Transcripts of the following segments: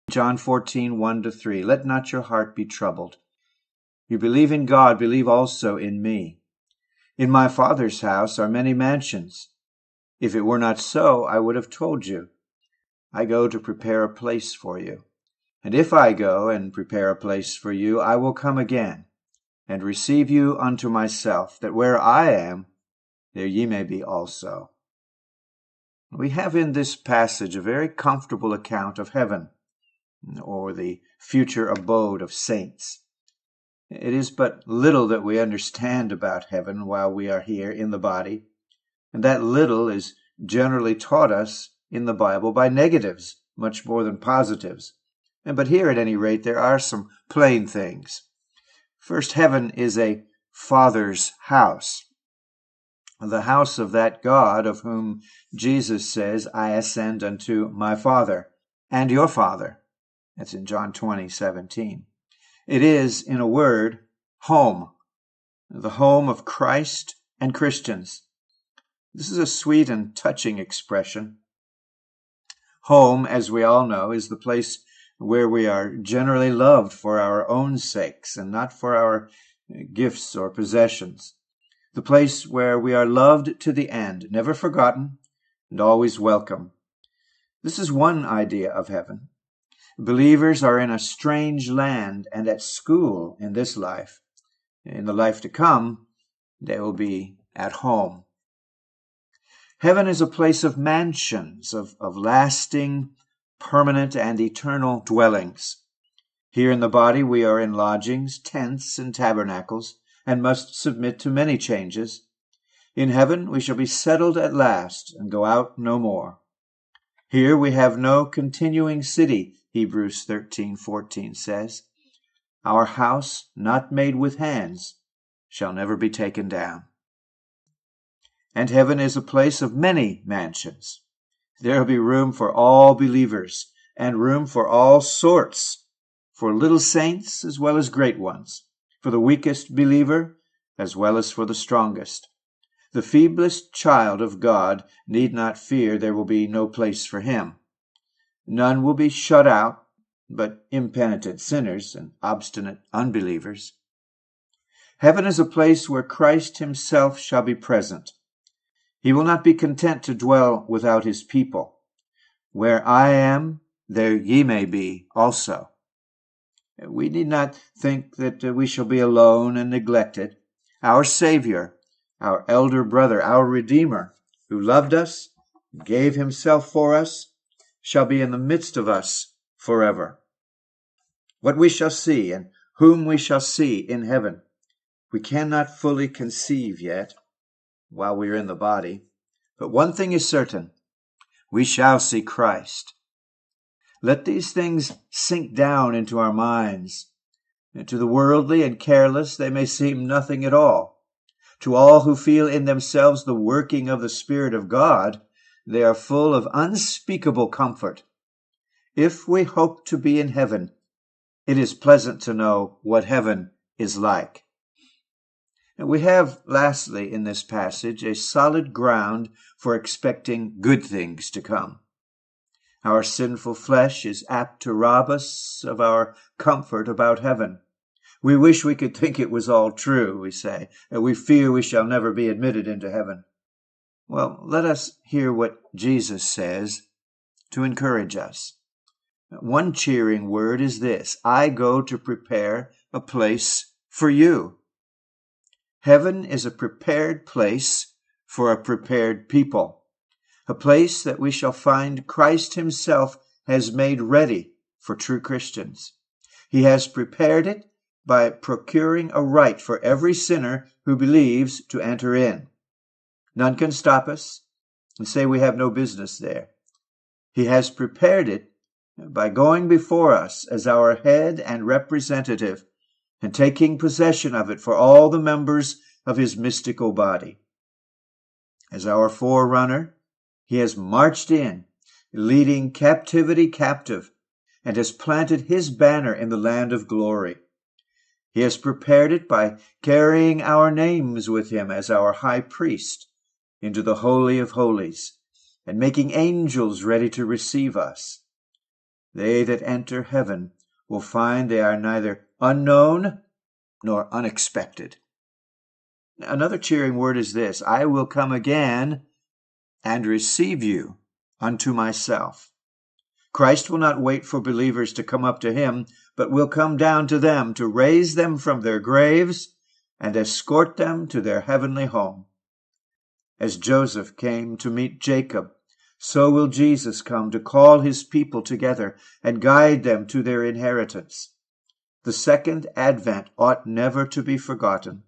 John 14, 1-3. Let not your heart be troubled. You believe in God, believe also in me. In my Father's house are many mansions. If it were not so, I would have told you. I go to prepare a place for you. And if I go and prepare a place for you, I will come again and receive you unto myself, that where I am, there ye may be also. We have in this passage a very comfortable account of heaven, or the future abode of saints. It is but little that we understand about heaven while we are here in the body, and that little is generally taught us in the Bible by negatives, much more than positives. But here, at any rate, there are some plain things. First, heaven is a Father's house, the house of that God of whom Jesus says, I ascend unto my Father and your Father. That's in John 20:17. It is, in a word, home, the home of Christ and Christians. This is a sweet and touching expression. Home, as we all know, is the place where we are generally loved for our own sakes and not for our gifts or possessions. The place where we are loved to the end, never forgotten, and always welcome. This is one idea of heaven. Believers are in a strange land and at school in this life. In the life to come, they will be at home. Heaven is a place of mansions, of lasting, permanent, and eternal dwellings. Here in the body we are in lodgings, tents, and tabernacles, and must submit to many changes. In heaven we shall be settled at last and go out no more. Here we have no continuing city, Hebrews 13:14 says. Our house, not made with hands, shall never be taken down. And heaven is a place of many mansions. There will be room for all believers and room for all sorts, for little saints as well as great ones, for the weakest believer as well as for the strongest. The feeblest child of God need not fear there will be no place for him. None will be shut out, but impenitent sinners and obstinate unbelievers. Heaven is a place where Christ himself shall be present. He will not be content to dwell without his people. Where I am, there ye may be also. We need not think that we shall be alone and neglected. Our Savior, our elder brother, our Redeemer, who loved us, gave himself for us, shall be in the midst of us forever. What we shall see and whom we shall see in heaven, we cannot fully conceive yet while we are in the body. But one thing is certain, we shall see Christ. Let these things sink down into our minds. To the worldly and careless, they may seem nothing at all. To all who feel in themselves the working of the Spirit of God, they are full of unspeakable comfort. If we hope to be in heaven, it is pleasant to know what heaven is like. And we have, lastly, in this passage, a solid ground for expecting good things to come. Our sinful flesh is apt to rob us of our comfort about heaven. We wish we could think it was all true, we say, and we fear we shall never be admitted into heaven. Well, let us hear what Jesus says to encourage us. One cheering word is this: I go to prepare a place for you. Heaven is a prepared place for a prepared people, a place that we shall find Christ himself has made ready for true Christians. He has prepared it by procuring a right for every sinner who believes to enter in. None can stop us and say we have no business there. He has prepared it by going before us as our head and representative and taking possession of it for all the members of his mystical body. As our forerunner, he has marched in, leading captivity captive, and has planted his banner in the land of glory. He has prepared it by carrying our names with him as our high priest into the Holy of Holies, and making angels ready to receive us. They that enter heaven will find they are neither unknown nor unexpected. Another cheering word is this: I will come again and receive you unto myself. Christ will not wait for believers to come up to him, but will come down to them to raise them from their graves and escort them to their heavenly home. As Joseph came to meet Jacob, so will Jesus come to call his people together and guide them to their inheritance. The second advent ought never to be forgotten.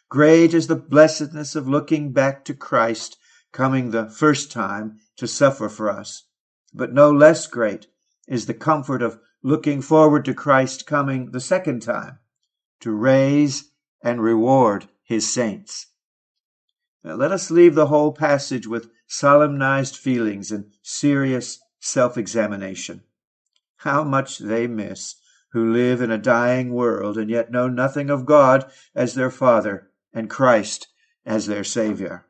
Great is the blessedness of looking back to Christ coming the first time to suffer for us. But no less great is the comfort of looking forward to Christ coming the second time to raise and reward his saints. Now, let us leave the whole passage with solemnized feelings and serious self-examination. How much they miss who live in a dying world and yet know nothing of God as their Father and Christ as their Savior.